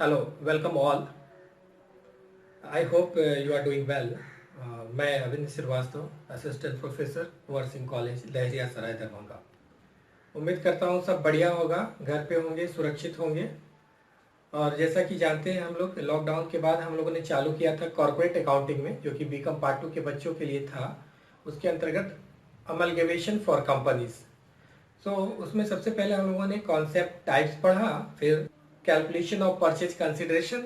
Hello, welcome all. I hope you are doing well. मैं Arvind Srivastava assistant professor वर्सिंग college Laheria Sarai Darbhanga. उम्मीद करता हूँ सब बढ़िया होगा, घर पे होंगे, सुरक्षित होंगे। और जैसा कि जानते हैं हम लोग लॉकडाउन के बाद हम लोगों ने चालू किया था कॉर्पोरेट अकाउंटिंग में, जो कि बीकॉम पार्ट 2 के बच्चों के लिए था। उसके अंतर्गत अमलगमेशन फॉर कंपनीज। सो उसमें सबसे पहले हम लोगों ने कॉन्सेप्ट टाइप्स पढ़ा, फिर calculation of purchase consideration,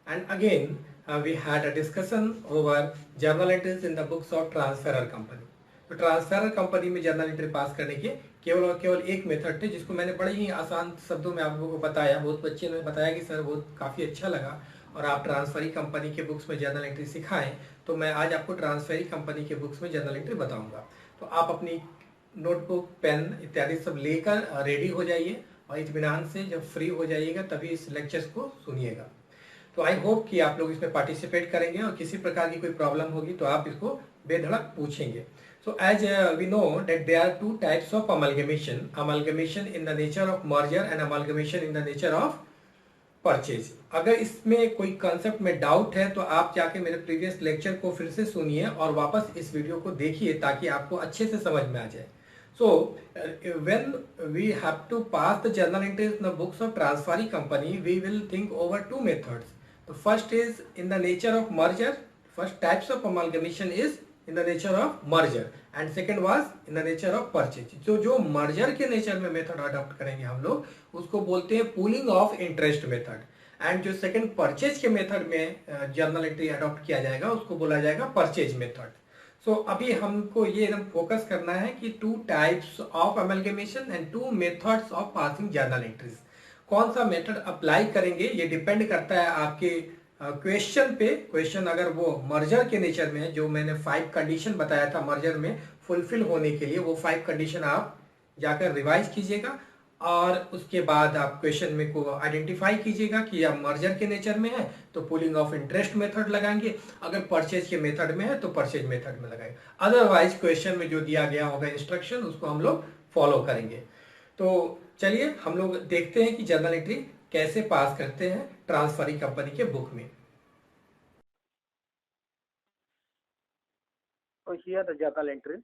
and again we had a discussion over journal entries in the books of transferor company. तो ट्रांसफरर कंपनी में जर्नल एंट्री पास करने के केवल और केवल एक मेथड थे, जिसको मैंने बड़े ही आसान शब्दों में आप लोगों को बताया। बहुत बच्चे ने बताया कि सर बहुत काफ़ी अच्छा लगा और आप ट्रांसफरी कंपनी के बुक्स में जर्नल एंट्री सिखाएं। तो मैं आज आपको ट्रांसफरी कंपनी के बुक्स में जर्नल एंट्री बताऊंगा। तो आप अपनी नोटबुक, पेन इत्यादि सब लेकर रेडी हो जाइए और इत्मीनान से जब फ्री हो जाइएगा तभी इस लेक्चर्स को सुनिएगा। तो आई होप कि आप लोग इसमें पार्टिसिपेट करेंगे और किसी प्रकार की कोई प्रॉब्लम होगी तो आप इसको बेधड़क पूछेंगे। So as we know that there are two types of amalgamation in the nature of merger and amalgamation in the nature of purchase. अगर इसमें कोई कंसेप्ट में डाउट है तो आप जाके मेरे प्रीवियस लेक्चर को फिर से सुनिए और वापस इस वीडियो को देखिए ताकि आपको अच्छे से समझ में आ जाए। So, when we have to pass the journal entries in the books of transferee company, we will think over two methods. The first is in the nature of merger. First types of amalgamation is in the nature of merger, and second was in the nature of purchase. जो merger के nature में method adopt करेंगे हम लोग उसको बोलते हैं pooling of interest method, and जो सेकंड परचेज के मेथड में जर्नल एंट्री अडॉप्ट किया जाएगा उसको बोला जाएगा परचेज मेथड। सो अभी हमको ये एकदम फोकस करना है कि to types of amalgamation and two methods of passing journal entries. कौन सा मेथड अप्लाई करेंगे ये डिपेंड करता है आपके क्वेश्चन पे। क्वेश्चन अगर वो मर्जर के नेचर में है, जो मैंने 5 कंडीशन बताया था मर्जर में फुलफिल होने के लिए, वो 5 कंडीशन आप जाकर रिवाइज कीजिएगा और उसके बाद आप क्वेश्चन में को आइडेंटिफाई कीजिएगा कि आप मर्जर के नेचर में है तो पुलिंग ऑफ इंटरेस्ट मेथड लगाएंगे, अगर परचेज के मेथड में है तो परचेज मेथड में लगाएंगे। अदरवाइज क्वेश्चन में जो दिया गया होगा इंस्ट्रक्शन उसको हम लोग फॉलो करेंगे। तो चलिए हम लोग देखते हैं कि जर्नल एंट्री कैसे पास करते हैं ट्रांसफरी कंपनी के बुक में। So here the journal entries.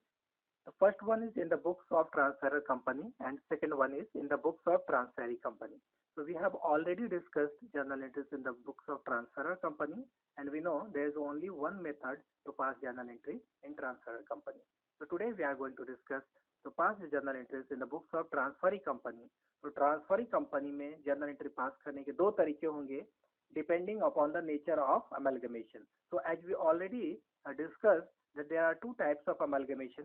The first one is in the books of transferor company and second one is in the books of transferee company. So we have already discussed journal entries in the books of transferor company and we know there is only one method to pass journal entry in transferor company. So today we are going to discuss to pass the journal entries in the books of transferee company. तो transferee company में journal entry pass करने के दो तरीके होंगे depending upon the nature of amalgamation. So as we already discussed that there are two types of amalgamation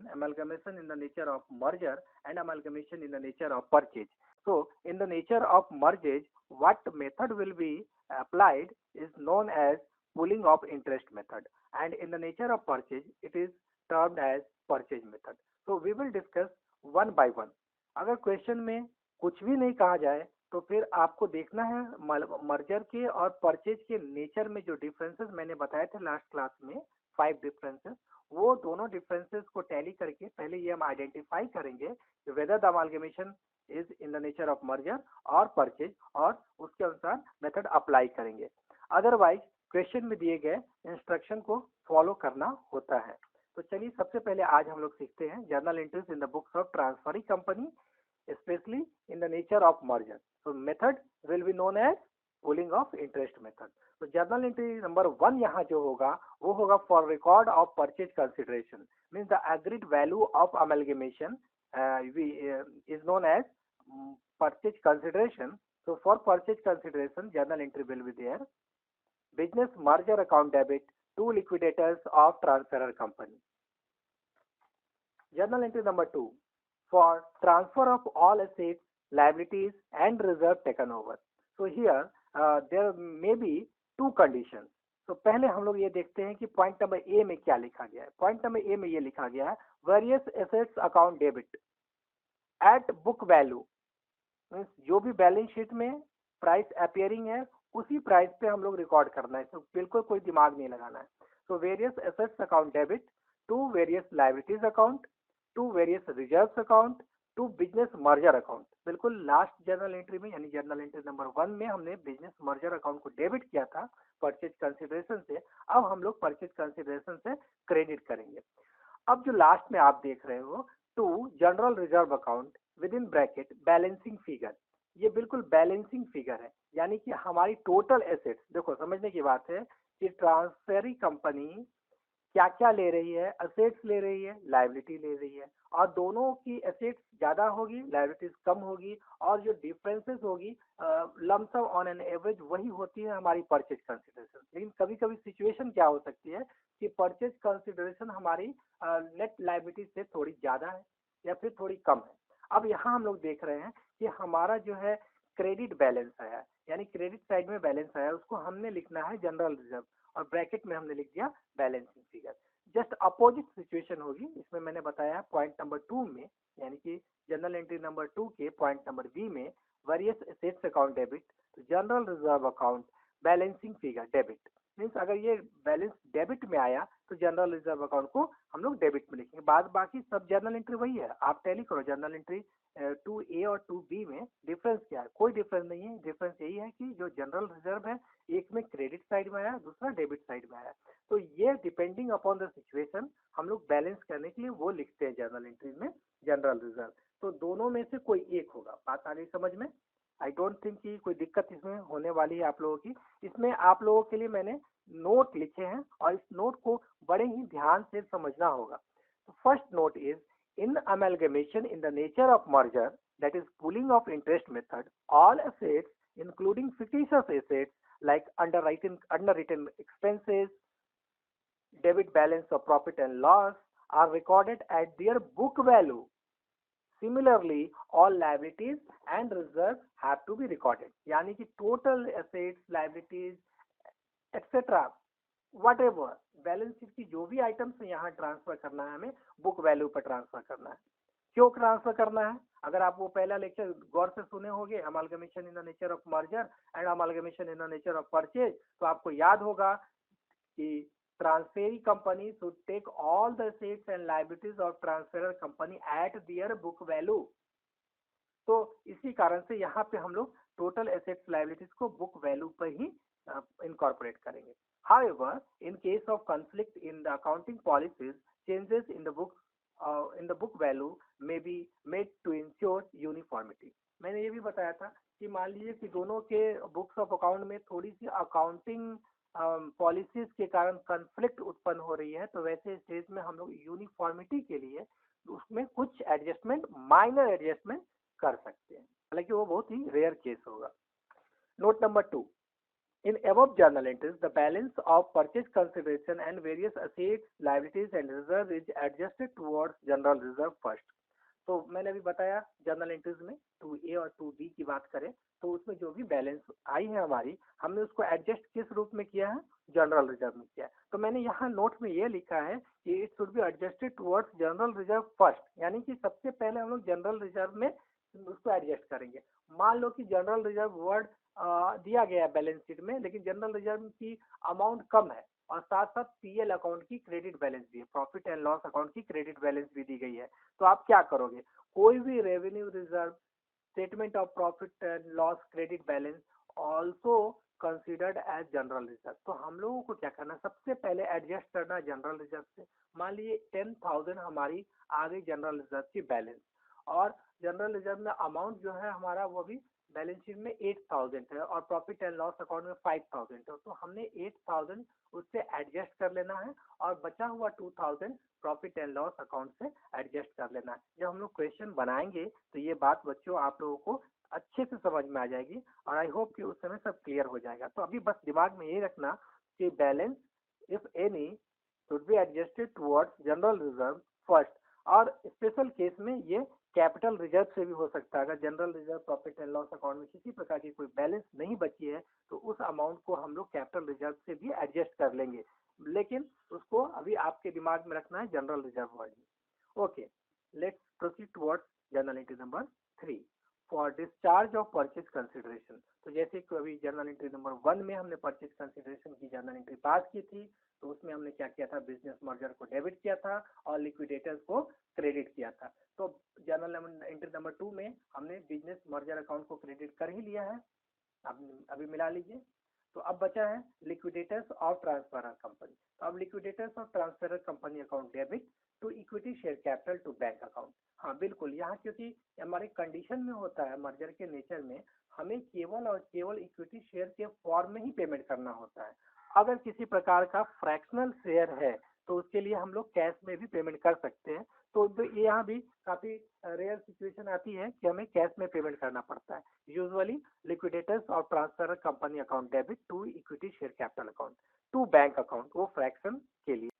in the nature of merger and amalgamation in the nature of purchase. So in the nature of merger, what method will be applied is known as pooling of interest method, and in the nature of purchase it is termed as purchase method. So we will discuss one by one. अगर question में कुछ भी नहीं कहा जाए तो फिर आपको देखना है मर्जर के और परचेज के नेचर में जो डिफरेंसेस मैंने बताए थे लास्ट क्लास में 5 डिफरेंसेस, वो दोनों डिफरेंसेस को टैली करके पहले ये हम आइडेंटिफाई करेंगे whether the amalgamation is in the nature of merger और परचेज और उसके अनुसार मेथड अप्लाई करेंगे। अदरवाइज क्वेश्चन में दिए गए इंस्ट्रक्शन को फॉलो करना होता है। तो चलिए सबसे पहले आज हम लोग सीखते हैं journal entries in the books of transferee company especially in the nature of merger. So method will be known as pooling of interest method. तो जर्नल एंट्री नंबर 1 यहाँ जो होगा वो होगा for record of purchase consideration means the agreed value of amalgamation is known as purchase consideration. So for purchase consideration journal entry will be there. Business merger account debit to liquidators of transferor company. Journal entry number 2 for transfer of all assets, liabilities and reserve taken over. So here there may be two conditions. तो पहले हम लोग ये देखते हैं कि point number A में क्या लिखा गया है। पॉइंट नंबर ए में ये लिखा गया है various assets account debit at book value, means जो भी बैलेंस शीट में प्राइस अपियरिंग है उसी प्राइस पे हम लोग रिकॉर्ड करना है, तो बिल्कुल कोई दिमाग नहीं लगाना है। तो various assets account debit to various liabilities account to various reserves account to business merger account. बिल्कुल लास्ट जर्नल एंट्री में यानी जर्नल एंट्री नंबर 1 में हमने बिजनेस मर्जर अकाउंट को डेबिट किया था परचेज कंसिडरेशन से। अब हम लोग परचेज कंसिडरेशन से क्रेडिट करेंगे। अब जो लास्ट में आप देख रहे हो to general reserve account with in bracket balancing figure, ये बिल्कुल बैलेंसिंग फिगर है, यानी कि हमारी टोटल एसेट्स। देखो समझने की बात है कि ट्रांसफेरी कंपनी क्या क्या ले रही है, असेट्स ले रही है, लायबिलिटी ले रही है, और दोनों की एसेट्स ज्यादा होगी, लायबिलिटीज कम होगी, और जो डिफरेंसेस होगी लमसम ऑन एन एवरेज वही होती है हमारी परचेज कंसिडरेशन। लेकिन कभी कभी सिचुएशन क्या हो सकती है कि परचेज कंसिडरेशन हमारी नेट लायबिलिटी से थोड़ी ज्यादा है या फिर थोड़ी कम है। अब यहाँ हम लोग देख रहे हैं कि हमारा जो है क्रेडिट बैलेंस आया, यानी क्रेडिट साइड में बैलेंस आया, उसको हमने लिखना है जनरल रिजर्व, और ब्रैकेट में हमने लिख दिया balancing figure. Just opposite situation होगी इसमें मैंने बताया पॉइंट नंबर 2 में, यानी कि जनरल एंट्री नंबर 2 के पॉइंट नंबर बी में वेरियस एसेट्स अकाउंट डेबिट, तो general reserve account balancing figure debit. Means अगर ये बैलेंस डेबिट में आया तो जनरल रिजर्व अकाउंट को हम लोग डेबिट में लिखेंगे। बाद बाकी सब जर्नल एंट्री वही है, आप टैली करो जर्नल एंट्री 2A और 2B में डिफरेंस क्या है, कोई डिफरेंस नहीं है। डिफरेंस यही है कि जो जनरल रिजर्व है एक में क्रेडिट साइड में आया, दूसरा डेबिट साइड में आया। तो ये डिपेंडिंग अपॉन द सिचुएशन हम लोग बैलेंस करने के लिए वो लिखते हैं जर्नल एंट्री में जनरल रिजर्व। तो दोनों में से कोई एक होगा। बात आ गई समझ में? आई डोंट थिंक कि कोई दिक्कत इसमें होने वाली है आप लोगों की। इसमें आप लोगों के लिए मैंने नोट लिखे हैं और इस नोट को बड़े ही ध्यान से समझना होगा। तो first note is in amalgamation in the nature of merger, that is pooling of interest method, all assets including fictitious assets like underwritten expenses, debit balance of profit and loss are recorded at their book value. Similarly, all liabilities and reserves have to be recorded. यानी कि total assets, liabilities, etc. whatever balance sheet की जो भी items है यहाँ transfer करना है, हमें बुक वैल्यू पर ट्रांसफर करना है। क्यों ट्रांसफर करना है? अगर आप वो पहला लेक्चर गौर से सुने होंगे amalgamation in the nature of merger and amalgamation in the nature of purchase, तो आपको याद होगा कि transferee company should take all the assets and liabilities of transferor company at their book value. तो इसी कारण से यहाँ पे हम लोग टोटल एसेट्स लायबिलिटीज को बुक वैल्यू पर ही इनकॉर्पोरेट करेंगे। However, in case of conflict in the accounting policies, changes in the book value may be made to ensure uniformity. मैंने ये भी बताया था कि मान लीजिए कि दोनों के बुक्स ऑफ अकाउंट में थोड़ी सी अकाउंटिंग पॉलिसीज के कारण कंफ्लिक्ट उत्पन्न हो रही है, तो वैसे स्टेज में हम लोग यूनिफॉर्मिटी के लिए उसमें कुछ एडजस्टमेंट, माइनर एडजस्टमेंट कर सकते हैं, हालांकि वो बहुत ही रेयर केस होगा। Note number 2, in above journal entries, the balance of purchase consideration and various assets, liabilities and reserves is adjusted towards general reserve first. तो मैंने अभी बताया जर्नल एंट्रीज में 2A और 2B की बात करें तो उसमें जो भी बैलेंस आई है हमारी, हमने उसको एडजस्ट किस रूप में किया है? जनरल रिजर्व में किया है। तो मैंने यहाँ नोट में ये लिखा है कि it should be adjusted towards general reserve first, यानी कि सबसे पहले हम लोग जनरल रिजर्व में उसको एडजस्ट करेंगे। मान लो कि जनरल रिजर्व वर्ड दिया गया है बैलेंस शीट में, लेकिन जनरल रिजर्व की अमाउंट कम है और साथ साथ पीएल अकाउंट की क्रेडिट बैलेंस भी है, प्रॉफिट एंड लॉस अकाउंट की क्रेडिट बैलेंस भी दी गई है। तो आप क्या करोगे? कोई भी revenue reserve, statement of profit and loss, credit balance also considered as general reserve. तो हम लोगों को क्या करना, सबसे पहले एडजस्ट करना जनरल रिजर्व से। मान लीजिए 10,000 हमारी आ गई जनरल रिजर्व की बैलेंस, और जनरल रिजर्व में अमाउंट जो है हमारा वो भी बैलेंस शीट में 8,000 है और प्रॉफिट एंड लॉस अकाउंट में 5,000 है। तो हमने 8,000 उससे एडजस्ट कर लेना है और बचा हुआ 2,000 प्रॉफिट एंड लॉस अकाउंट से एडजस्ट कर लेना है। जब हम लोग क्वेश्चन बनाएंगे तो ये बात बच्चों आप लोगों को अच्छे से समझ में आ जाएगी और आई होप कि उस समय सब क्लियर हो जाएगा। तो अभी बस दिमाग में ये रखना कि balance if any should be adjusted towards general reserve first, और स्पेशल केस में ये कैपिटल रिजर्व से भी हो सकता है। अगर general reserve, profit and loss account में किसी प्रकार की कोई बैलेंस नहीं बची है तो उस अमाउंट को हम लोग कैपिटल रिजर्व से भी एडजस्ट कर लेंगे, लेकिन उसको अभी आपके दिमाग में रखना है जनरल रिजर्व वर्ड में। Okay, let's proceed towards journal entry number 3। For discharge of purchase consideration. तो जैसे कि अभी जर्नल एंट्री नंबर 1 में हमने परचेज कंसिडरेशन की जर्नल एंट्री पास की थी, तो उसमें हमने क्या किया था, बिजनेस मर्जर को डेबिट किया था और लिक्विडेटर्स को क्रेडिट किया था। तो जर्नल एंट्री नंबर 2 में हमने बिजनेस मर्जर अकाउंट को क्रेडिट कर ही लिया है, अभी मिला लीजिए। तो अब बचा है लिक्विडेटर्स ऑफ ट्रांसफरर कंपनी। तो अब liquidators of transferor company account debit to equity share capital to bank account. हाँ बिल्कुल, यहाँ क्योंकि हमारे कंडीशन में होता है, मर्जर के नेचर में हमें केवल और केवल इक्विटी शेयर के फॉर्म में ही पेमेंट करना होता है। अगर किसी प्रकार का फ्रैक्शनल शेयर है तो उसके लिए हम लोग कैश में भी पेमेंट कर सकते हैं। तो ये यहाँ भी काफी रेयर सिचुएशन आती है कि हमें कैश में पेमेंट करना पड़ता है। यूजुअली लिक्विडेटर्स और transfer company account debit to equity share capital account to bank account, वो फ्रैक्शन के लिए।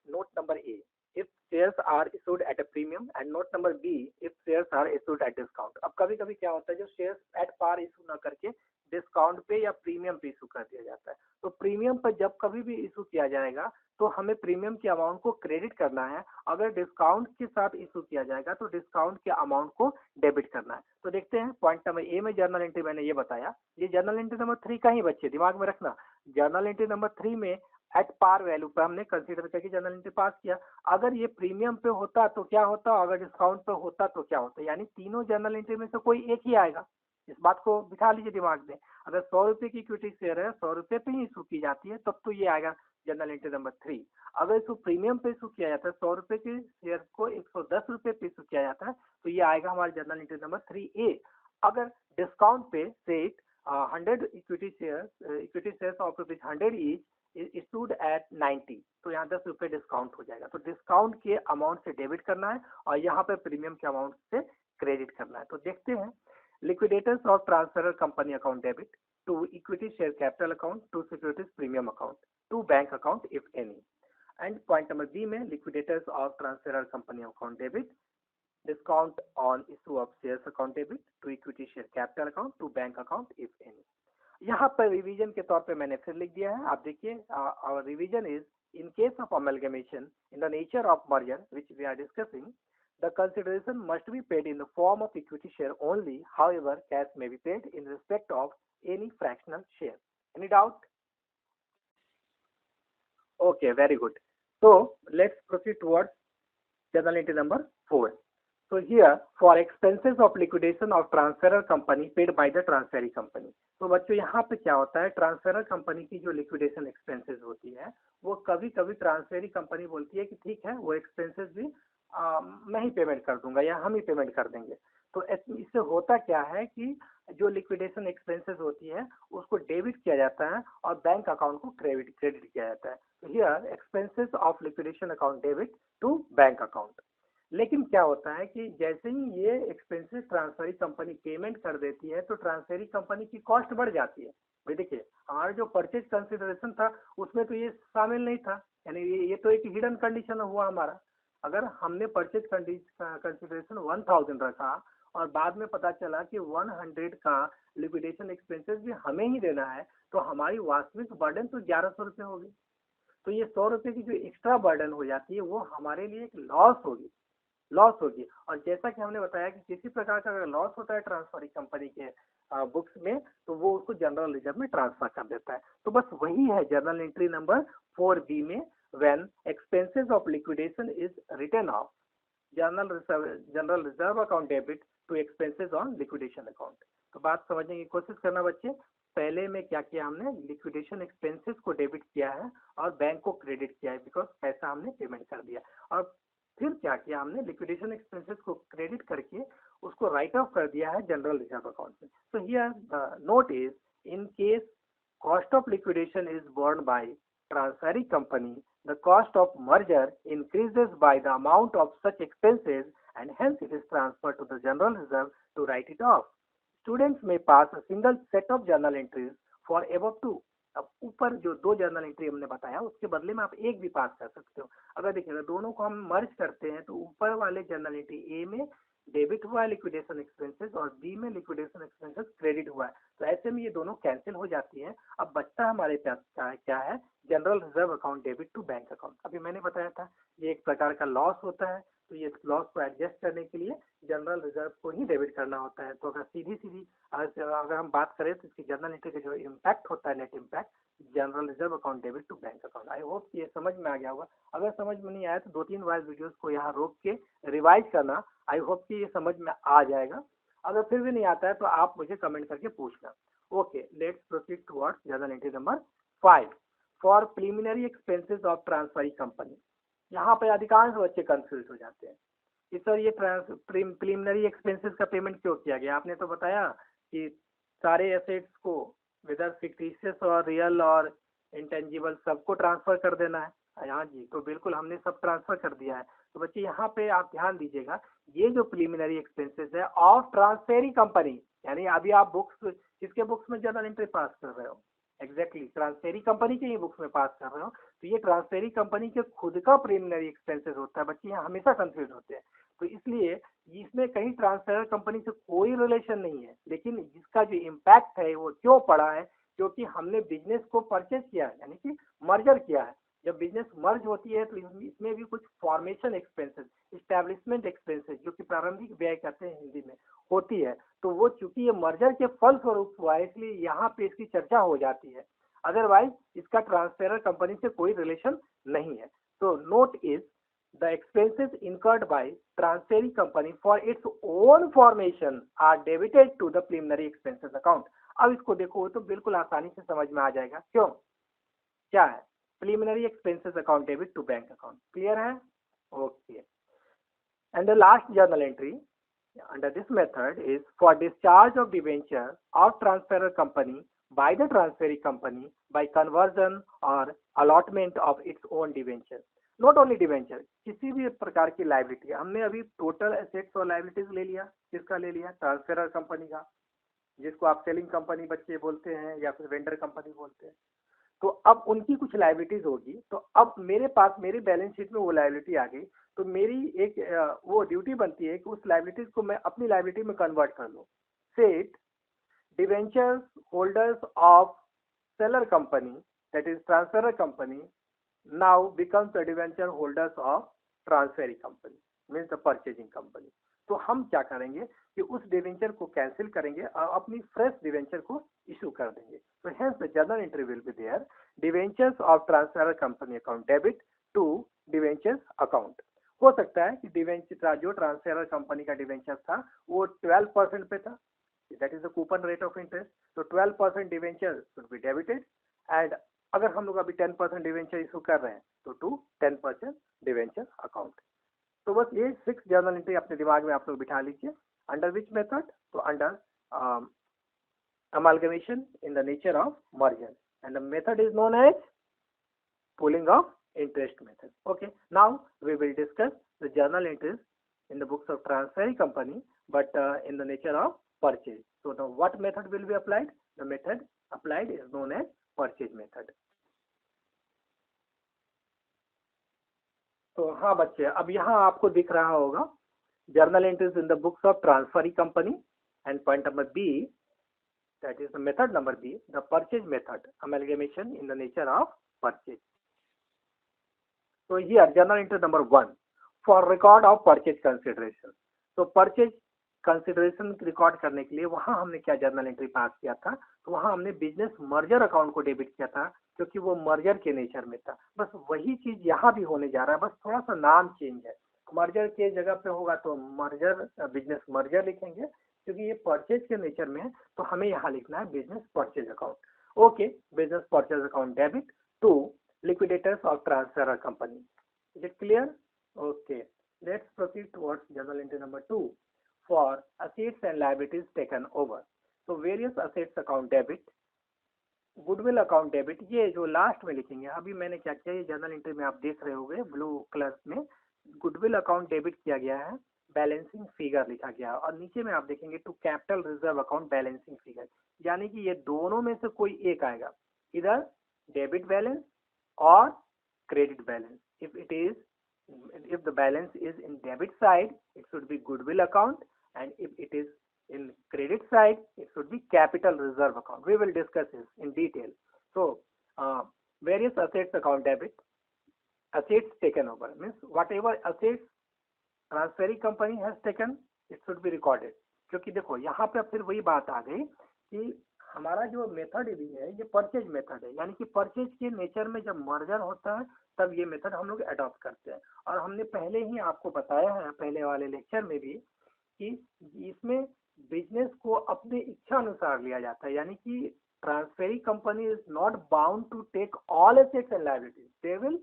Note number A, if shares are issued at a premium, and note number B, if shares are issued at discount। अब कभी कभी क्या होता है, जो शेयर्स एट पार इशू ना करके डिस्काउंट पे या प्रीमियम पे इशू कर दिया जाता है। तो प्रीमियम पर जब कभी भी इशू किया जाएगा तो हमें प्रीमियम के अमाउंट को क्रेडिट करना है। अगर डिस्काउंट के साथ इशू किया जाएगा तो डिस्काउंट के अमाउंट को डेबिट करना है। तो देखते हैं पॉइंट नंबर ए में जर्नल एंट्री मैंने ये बताया, ये जर्नल एंट्री नंबर 3 का ही बच्चे दिमाग में रखना। जर्नल एंट्री नंबर 3 में एट पार वैल्यू पर हमने कंसीडर करके जर्नल एंट्री पास किया। अगर ये प्रीमियम पे होता तो क्या होता, अगर डिस्काउंट पे होता तो क्या होता, यानी तीनों जर्नल एंट्री में से कोई एक ही आएगा। इस बात को बिठा लीजिए दिमाग में। अगर 100 रुपए की इक्विटी शेयर है, 100 रुपए पे ही इशू की जाती है, तब तो ये आएगा जर्नल एंट्री नंबर 3। अगर इसको प्रीमियम पे इशू किया जाता है, 100 रुपए के शेयर को 110 रुपए पे इशू किया जाता है, तो ये आएगा हमारे जर्नल एंट्री नंबर 3A। अगर डिस्काउंट पे से 100 equity shares of ₹100 each issued at 90, तो यहाँ 10 रुपए डिस्काउंट हो जाएगा। तो डिस्काउंट के अमाउंट से डेबिट करना है और यहाँ पे प्रीमियम के अमाउंट से क्रेडिट करना है। तो देखते हैं, liquidators of transferor company account debit to equity share capital account to securities premium account to bank account if any. And point number B में liquidators of transferor company account debit discount on issue of shares account debit to equity share capital account to bank account if any. यहाँ पर revision के तौर पे मैंने फिर लिख दिया है, आप देखिए। Our revision is in case of amalgamation in the nature of merger which we are discussing, the consideration must be paid in the form of equity share only. However, cash may be paid in respect of any fractional share. Any doubt? Okay, very good. So let's proceed towards journal entry number 4. So here, for expenses of liquidation of transferor company paid by the transferee company. तो बच्चों यहाँ पे क्या होता है, transferor company की जो liquidation expenses होती है वो कभी कभी ट्रांसफेरी कंपनी बोलती है कि ठीक है, वो एक्सपेंसेस भी मैं ही पेमेंट कर दूंगा या हम ही पेमेंट कर देंगे। तो इससे होता क्या है कि जो लिक्विडेशन एक्सपेंसेस होती है उसको डेबिट किया जाता है और बैंक अकाउंट को क्रेडिट किया जाता है। तो here expenses of liquidation account debit to bank account. लेकिन क्या होता है कि जैसे ही ये एक्सपेंसेस ट्रांसफरी कंपनी पेमेंट कर देती है तो ट्रांसफरी कंपनी की कॉस्ट बढ़ जाती है। भाई देखिए, हमारा जो परचेज कंसिडरेशन था उसमें तो ये शामिल नहीं था, यानी ये तो एक हिडन कंडीशन हुआ हमारा। अगर हमने परचेज कंसिडरेशन 1000 रखा और बाद में पता चला कि 100 का लिक्विडेशन एक्सपेंसेस भी हमें ही देना है, तो हमारी वास्तविक बर्डन तो 1100 रुपये होगी। तो ये 100 रुपये की जो एक्स्ट्रा बर्डन हो जाती है वो हमारे लिए एक लॉस होगी। और जैसा कि हमने बताया कि किसी प्रकार का अगर लॉस होता है ट्रांसफरी कंपनी के बुक्स में, तो वो उसको जनरल रिजर्व में ट्रांसफर कर देता है। तो बस वही है जर्नल एंट्री नंबर 4B में, when expenses of liquidation is written off general reserve account debit to expenses on liquidation account। तो बात समझने की कोशिश करना बच्चे। पहले में क्या किया हमने, लिक्विडेशन एक्सपेंसेस को डेबिट किया है और बैंक को क्रेडिट किया है, बिकॉज पैसा हमने पेमेंट कर दिया। और फिर क्या किया हमने, लिक्विडेशन एक्सपेंसेस को क्रेडिट करके उसको राइट ऑफ कर दिया है जनरल रिजर्व अकाउंट में। तो here note is, in case cost of liquidation is borne by transferee company, the cost of merger increases by the amount of such expenses and hence it is transferred to the general reserve to write it off. Students may pass a single set of journal entries for above two। अब ऊपर जो 2 journal entry हमने बताया उसके बदले में आप एक भी पास कर सकते हो। अगर देखिएगा दोनों को हम मर्ज करते हैं तो ऊपर वाले जर्नल एंट्री ए में डेबिट हुआ है लिक्विडेशन एक्सपेंसेस और बी में लिक्विडेशन एक्सपेंसेस क्रेडिट हुआ है, तो ऐसे में ये दोनों कैंसिल हो जाती है। अब बचता हमारे पास क्या है, general reserve account debit to bank account. अभी मैंने बताया था ये एक प्रकार का लॉस होता है, तो ये लॉस को एडजस्ट करने के लिए जनरल रिजर्व को ही डेबिट करना होता है। तो अगर सीधी सीधी अगर हम बात करें तो इसकी जर्नल एंट्री का जो इम्पैक्ट होता है, net impact, general reserve account debit to bank account. I hope ये समझ में आ गया होगा। अगर समझ में नहीं आया तो 2-3 बार वीडियोस को यहाँ रोक के रिवाइज करना। आई होप कि ये समझ में आ जाएगा। अगर फिर भी नहीं आता है तो आप मुझे कमेंट करके पूछना। Okay, let's proceed towards journal entry number 5 for preliminary expenses of transferee company. यहाँ पे अधिकांश बच्चे कंफ्यूज हो जाते हैं कि सर ये प्रिलिमिनरी एक्सपेंसेस का पेमेंट क्यों किया गया। आपने तो बताया कि सारे एसेट्स को विदर फिक्टिशियस और रियल और इंटेंजिबल सबको ट्रांसफर कर देना है। हाँ जी, तो बिल्कुल हमने सब ट्रांसफर कर दिया है। तो बच्चे यहाँ पे आप ध्यान दीजिएगा, ये जो प्रिलिमिनरी एक्सपेंसेस है ऑफ ट्रांसफेरी कंपनी, यानी अभी आप बुक्स किसके बुक्स में जर्नल एंट्री पास कर रहे हो, एग्जैक्टली ट्रांसफेरी कंपनी के ही बुक्स में पास कर रहे हो। तो ये ट्रांसफेरी कंपनी के खुद का प्रिलिमिनरी एक्सपेंसेस होता है। बच्चे यहाँ हमेशा कंफ्यूज होते हैं। तो इसलिए इसमें कहीं ट्रांसफर कंपनी से कोई रिलेशन नहीं है, लेकिन इसका जो इम्पैक्ट है वो क्यों पड़ा है, क्योंकि हमने बिजनेस को परचेज किया है, यानी कि मर्जर किया है। जब बिजनेस मर्ज होती है तो इसमें भी कुछ फॉर्मेशन एक्सपेंसेस, इस्टेब्लिशमेंट एक्सपेंसेस, जो कि प्रारंभिक व्यय कहते हैं हिंदी में, होती है। तो वो चूंकि ये मर्जर के फलस्वरूप हुआ है, इसलिए यहाँ पे इसकी चर्चा हो जाती है। अदरवाइज इसका ट्रांसफेरर कंपनी से कोई रिलेशन नहीं है। तो note is the expenses incurred by transferring company for its own formation are debited to the preliminary expenses account। अब इसको देखो तो बिल्कुल आसानी से समझ में आ जाएगा। क्यों, क्या है preliminary expenses account debit to bank account, clear है? Okay, and the last journal entry under this method is for discharge of debenture of transferor company by the transferee company by conversion or allotment of its own debenture। Not only debenture, किसी भी प्रकार की liability. हमने अभी total assets और liabilities ले लिया, किसका ले लिया, ट्रांसफेरर कंपनी का, जिसको आप सेलिंग कंपनी बच्चे बोलते हैं या फिर वेंडर कंपनी बोलते हैं। तो अब उनकी कुछ लाइबिलिटीज होगी। तो अब मेरे पास मेरी बैलेंस शीट में वो लाइबिलिटी आ गई, तो मेरी एक वो ड्यूटी बनती है कि उस लाइबिलिटीज को मैं अपनी लाइबिलिटी में कन्वर्ट कर लूँ। Set debentures holders of seller company, that is transferor company, now becomes the debenture holders of transferring company, means the purchasing company। तो हम क्या करेंगे कि उस डिवेंचर को कैंसिल करेंगे और अपनी फ्रेश डिवेंचर को इशू कर देंगे। तो hence the journal entry will be there, debentures of transfer company account debit to debentures account. हो सकता है कि डिवेंचर जो ट्रांसफर कंपनी का डिवेंचर था वो 12% पे था, that is the coupon rate of interest. तो 12% debenture should be debited, and अगर हम लोग अभी 10% डिवेंचर इशू कर रहे हैं तो टू 10% डिवेंचर अकाउंट। तो बस ये 6 जर्नल एंट्री अपने दिमाग में आप लोग बिठा लीजिए। अंडर विच मेथड, तो under amalgamation in the nature of merger, and the method is known as pooling of interest method। Okay, now we will discuss the journal entries in the books of transferring company, but in the nature of purchase। So the what method will be applied, the method applied is known as purchase method. तो हाँ बच्चे, अब यहाँ आपको दिख रहा होगा journal entries in the books of transferee company, and point number B, that is the method number B, the purchase method, amalgamation in the nature of purchase. तो here journal entry number 1 for record of purchase consideration. तो purchase consideration record करने के लिए वहां हमने क्या journal entry पास किया था, तो वहां हमने बिजनेस मर्जर अकाउंट को डेबिट किया था, क्योंकि वो मर्जर के नेचर में था। बस वही चीज यहाँ भी होने जा रहा है, बस थोड़ा सा नाम चेंज है। मर्जर के जगह पे होगा तो मर्जर, बिजनेस मर्जर लिखेंगे, क्योंकि ये परचेज के नेचर में है। तो हमें यहाँ लिखना है business purchase account. Okay, business purchase account debit to liquidators of transfer company. Is it clear? Okay, let's proceed towards journal entry number 2 for assets and liabilities taken over। तो various assets account debit, goodwill account debit, ये जो last में लिखेंगे। अभी मैंने क्या किया, ये जर्नल एंट्री में आप देख रहे होंगे ब्लू कलर में गुडविल अकाउंट डेबिट किया गया है, बैलेंसिंग फिगर लिखा गया, और नीचे में आप देखेंगे to capital reserve account balancing figure, यानी कि ये दोनों में से कोई एक आएगा, इधर डेबिट बैलेंस और credit balance. if the balance is in debit side, it should be goodwill account, and if it is in credit side, it should be capital reserve account। We will discuss this in detail। So various assets account debit, assets taken over means whatever assets transferring company has taken it should be recorded. क्योंकि देखो यहाँ पे फिर वही बात आ गई कि हमारा जो मेथड भी है ये परचेज मेथड है, यानी कि परचेज के नेचर में जब मर्जर होता है तब ये मेथड हम लोग अडॉप्ट करते हैं। और हमने पहले ही आपको बताया है पहले वाले लेक्चर में भी कि इसमें बिजनेस को अपने इच्छा अनुसार लिया जाता है, यानी कि transferee company is not bound to take all assets and liabilities, they will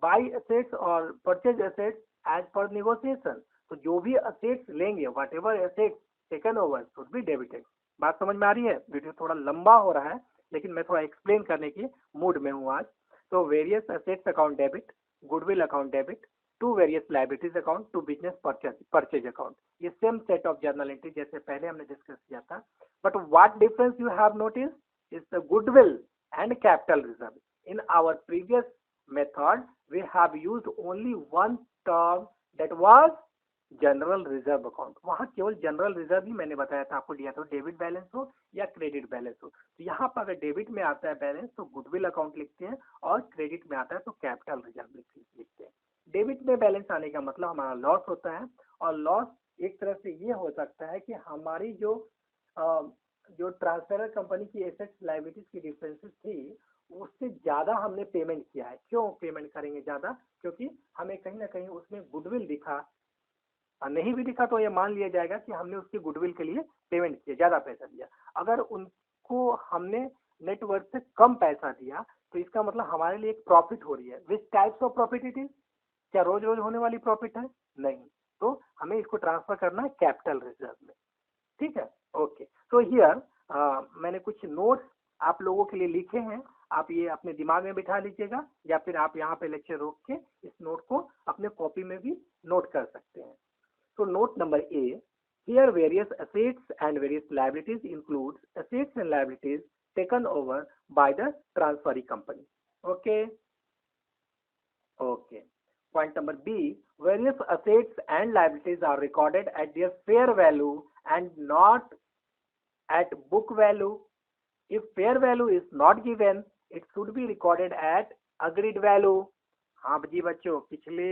buy assets और purchase assets as per negotiation. तो जो भी एसेट्स लेंगे, whatever assets taken over should be debited. बात समझ में आ रही है? वीडियो थोड़ा लंबा हो रहा है लेकिन मैं थोड़ा एक्सप्लेन करने की मूड में हूँ आज। तो various assets account debit, goodwill account debit, to various liabilities account, to business purchase account, ये same set of journal entry जैसे पहले हमने डिस्कस किया था। But what difference you have notice is the goodwill and capital reserve. In our previous method we have used only one term that was general reserve account. वहां केवल general reserve ही मैंने बताया था आपको, दिया था डेबिट बैलेंस हो या क्रेडिट बैलेंस हो। तो यहाँ पर अगर डेबिट में आता है बैलेंस तो गुडविल अकाउंट लिखते हैं, और क्रेडिट में आता है तो कैपिटल रिजर्व लिखते हैं। डेबिट में बैलेंस आने का मतलब हमारा लॉस होता है, और लॉस एक तरह से ये हो सकता है कि हमारी जो ट्रांसफर कंपनी की एसेट्स लायबिलिटीज की डिफरेंसेस थी उससे ज्यादा हमने पेमेंट किया है। क्यों पेमेंट करेंगे ज्यादा? क्योंकि हमें कहीं ना कहीं उसमें गुडविल दिखा, और नहीं भी दिखा तो ये मान लिया जाएगा कि हमने उसकी गुडविल के लिए पेमेंट किया, ज्यादा पैसा दिया। अगर उनको हमने नेटवर्थ से कम पैसा दिया तो इसका मतलब हमारे लिए एक प्रॉफिट हो रही है। Which types of profit it is? क्या रोज रोज होने वाली प्रॉफिट है? नहीं। तो हमें इसको ट्रांसफर करना है कैपिटल रिजर्व में। ठीक है, ओके। तो हियर मैंने कुछ नोट्स आप लोगों के लिए लिखे हैं, आप ये अपने दिमाग में बिठा लीजिएगा, या फिर आप यहाँ पे लेक्चर रोक के इस नोट को अपने कॉपी में भी नोट कर सकते हैं। So note number A, here various assets and various liabilities includes assets and liabilities taken over by the transferee company. Okay. Okay. Point number B, various assets and liabilities are recorded at their fair value and not at book value. If fair value is not given, it should be recorded at agreed value. हाँ जी बच्चों, पिछले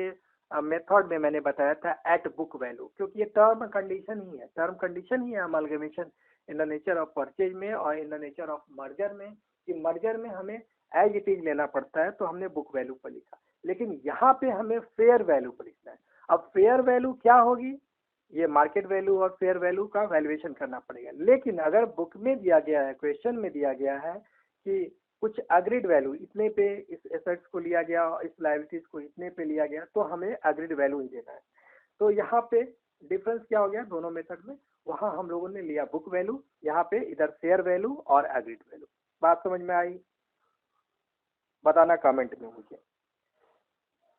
method में मैंने बताया था eight book value, क्योंकि ये term condition ही है, टर्म कंडीशन ही है amalgamation in the nature of purchase में और इन द नेचर ऑफ मर्जर में, कि मर्जर में हमें एज इट इज लेना पड़ता है, तो हमने बुक वैल्यू पर लिखा, लेकिन यहाँ पे हमें फेयर वैल्यू पर लिखना है। अब फेयर वैल्यू क्या होगी? ये मार्केट वैल्यू और फेयर वैल्यू का वैल्यूएशन करना पड़ेगा। लेकिन अगर बुक में दिया गया है, क्वेश्चन में दिया गया है कि कुछ अग्रीड वैल्यू इतने पे इस एसेट्स को लिया गया और इस लायबिलिटीज को इतने पे लिया गया, तो हमें अग्रीड वैल्यू ही देना है। तो यहाँ पे डिफरेंस क्या हो गया दोनों मेथड में? वहां हम लोगों ने लिया बुक वैल्यू, यहाँ पे इधर फेयर वैल्यू और अग्रीड वैल्यू। बात समझ में आई? बताना कमेंट में मुझे।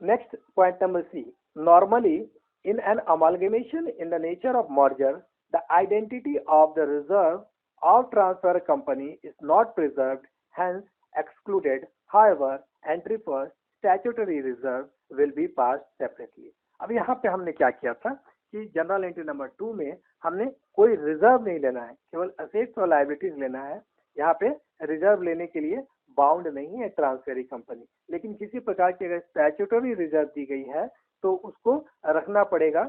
Next point number C, normally in an amalgamation in the nature of merger the identity of the reserve of transfer company is not preserved, hence excluded. However, entry for statutory reserve will be passed separately. अब यहाँ पे हमने क्या किया था कि general entry number 2 में हमने कोई रिजर्व नहीं लेना है, केवल असेट्स और लायबिलिटीज लेना है। यहाँ पे रिजर्व लेने के लिए बाउंड नहीं है ट्रांसफेरी कंपनी, लेकिन किसी प्रकार की अगर स्टैट्यूटरी रिजर्व दी गई है तो उसको रखना पड़ेगा,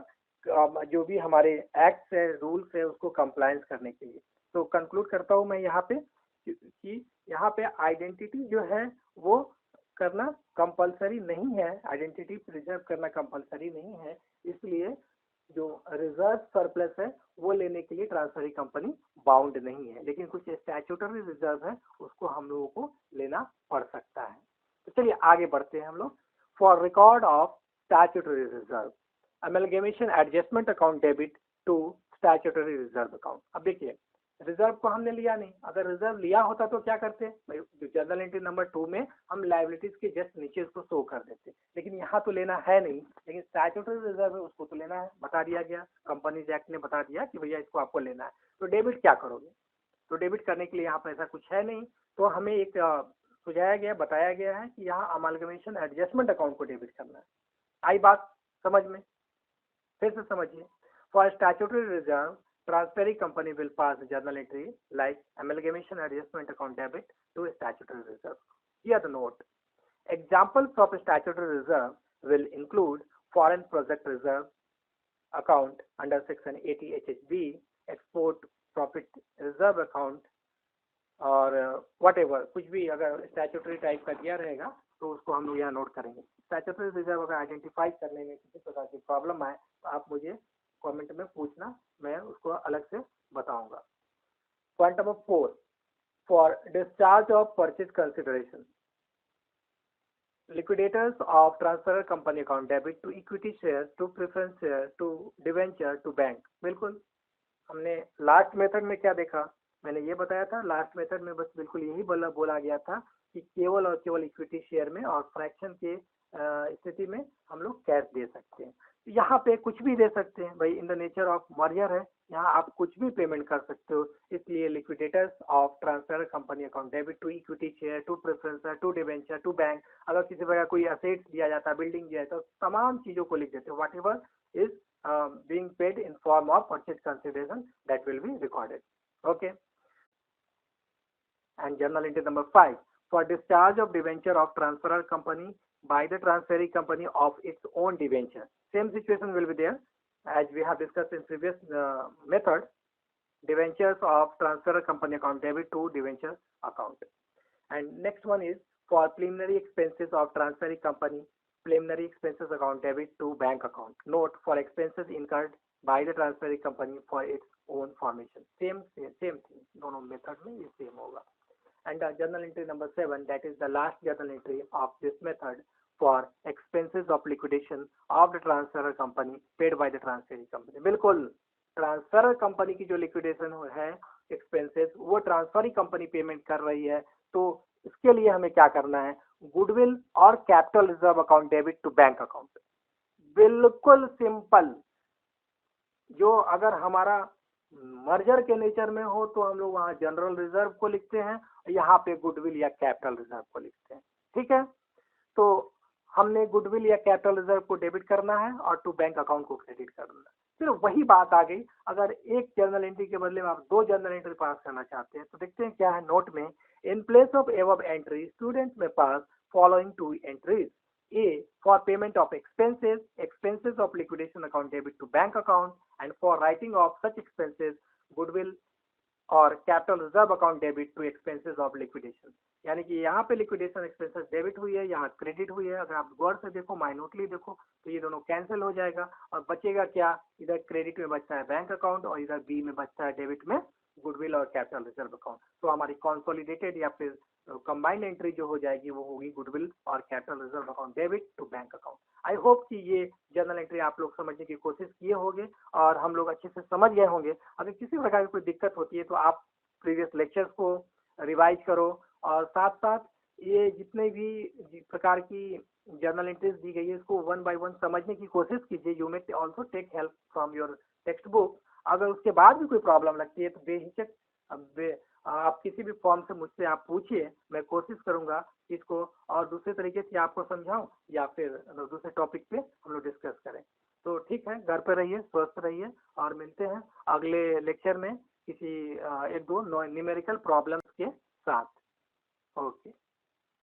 जो भी हमारे एक्ट है, रूल्स है, उसको कंप्लायंस करने के लिए। तो कंक्लूड करता हूँ मैं यहाँ पे कि यहाँ पे आइडेंटिटी जो है वो करना कंपलसरी नहीं है, आइडेंटिटी रिजर्व करना कंपलसरी नहीं है, इसलिए जो रिजर्व सरप्लस है वो लेने के लिए ट्रांसफरी कंपनी बाउंड नहीं है, लेकिन कुछ स्टैट्यूटरी रिजर्व है उसको हम लोगों को लेना पड़ सकता है। तो चलिए आगे बढ़ते हैं हम लोग। For record of statutory reserve, amalgamation adjustment account debit to statutory reserve account. अब देखिए रिजर्व को हमने लिया नहीं, अगर रिजर्व लिया होता तो क्या करते? जनरल एंट्री नंबर 2 में हम लायबिलिटीज के जस्ट नीचे उसको शो कर देते, लेकिन यहाँ तो लेना है नहीं, लेकिन स्टैट्यूटरी रिजर्व है उसको तो लेना है, बता दिया गया, कंपनीज एक्ट ने बता दिया कि भैया इसको आपको लेना है। तो डेबिट क्या करोगे? तो डेबिट करने के लिए यहाँ पर ऐसा कुछ है नहीं, तो हमें एक सुझाया गया, बताया गया है कि यहाँ अमलगमेशन एडजस्टमेंट अकाउंट को डेबिट करना है। आई बात समझ में? फिर से समझिए। For statutory reserve, transferee company will pass journal entry like amalgamation adjustment account debit to a statutory reserve. Here the note. Examples of statutory reserve will include foreign project reserve, account under section 80 HHB, export profit reserve account और whatever, कुछ भी अगर statutory type का दिया रहेगा तो उसको हम लोग यहाँ नोट करेंगे। स्टैट्यूटरी रिजर्व अगर आइडेंटिफाई करने में किसी प्रकार की प्रॉब्लम आए तो आप मुझे कमेंट में पूछना, मैं उसको अलग से बताऊंगा। Point number 4, for discharge of purchase consideration, liquidators of transfer company account debit to equity shares to preference share to debenture to bank। बिल्कुल हमने लास्ट मेथड में क्या देखा, मैंने ये बताया था लास्ट मेथड में बस बिल्कुल यही बोला गया था कि केवल और केवल इक्विटी शेयर में और फ्रैक्शन के स्थिति में हम लोग कैश दे सकते हैं। यहाँ पे कुछ भी दे सकते हैं भाई, इन द नेचर ऑफ मर्जर है, यहाँ आप कुछ भी पेमेंट कर सकते हो। इसलिए liquidators of transfer company account debit to equity share to preference to debenture to bank, अगर किसी प्रकार कोई असेट्स दिया जाता है, बिल्डिंग दिया जाता है, तो तमाम चीजों को लिख देते हैं। What ever is being paid in form of purchase consideration that will be recorded. Okay. And journal entry number 5, for discharge of debenture of transferor company by the transferee company of its own debenture. Same situation will be there as we have discussed in previous method, debentures of transferor company account debit to debenture account. And next one is for preliminary expenses of transferee company, preliminary expenses account debit to bank account. Note, for expenses incurred by the transferee company for its own formation. Same thing, दोनों method में ये same होगा। And journal entry number 7, that is the last journal entry of this method, for expenses of liquidation of the transferor company paid by the transferee company। बिल्कुल transfer company की जो liquidation है expenses वो transferee company payment कर रही है, तो इसके लिए हमें क्या करना है, गुडविल और capital reserve account debit to bank account. बिल्कुल सिंपल, जो अगर हमारा मर्जर के नेचर में हो तो हम लोग वहां जनरल रिजर्व को लिखते हैं, यहाँ पे गुडविल या कैपिटल रिजर्व को लिखते हैं। ठीक है, तो हमने गुडविल या कैपिटल रिजर्व को डेबिट करना है और टू बैंक अकाउंट को क्रेडिट करना है। फिर वही बात आ गई, अगर एक जर्नल एंट्री के बदले में आप 2 जर्नल एंट्री पास करना चाहते हैं तो देखते हैं क्या है नोट में। In place of above entry students में pass following 2 entries. A, for payment of expenses of liquidation account debit to bank account, and for writing of such expenses goodwill और capital reserve account debit to expenses of liquidation. यानी कि यहाँ पे liquidation expenses debit हुई है, यहाँ credit हुई है। अगर आप गौर से देखो, माइन्यूटली देखो, तो ये दोनों कैंसिल हो जाएगा और बचेगा क्या, इधर क्रेडिट में बचता है बैंक अकाउंट और इधर बी में बचता है डेबिट में गुडविल और कैपिटल रिजर्व अकाउंट। तो हमारी कॉन्सोलिडेटेड या फिर कंबाइंड एंट्री जो हो जाएगी वो होगी गुडविल और capital reserve account debit to bank account. I hope कि ये जर्नल एंट्री आप लोग समझने की कोशिश किए होंगे और हम लोग अच्छे से समझ गए होंगे। अगर किसी प्रकार की कोई दिक्कत होती है तो आप प्रीवियस लेक्चर्स को रिवाइज करो और साथ साथ ये जितने भी प्रकार की जर्नल एंट्रीज दी गई है इसको 1 by 1 समझने की कोशिश कीजिए। You may also take help from your text book. अगर उसके बाद भी कोई प्रॉब्लम लगती है तो बेहिचक आप किसी भी फॉर्म से मुझसे आप पूछिए, मैं कोशिश करूंगा इसको और दूसरे तरीके से आपको समझाऊं या फिर दूसरे टॉपिक पे हम लोग डिस्कस करें। तो ठीक है, घर पे रहिए, स्वस्थ रहिए और मिलते हैं अगले लेक्चर में किसी 1-2 न्यूमेरिकल प्रॉब्लम्स के साथ। ओके।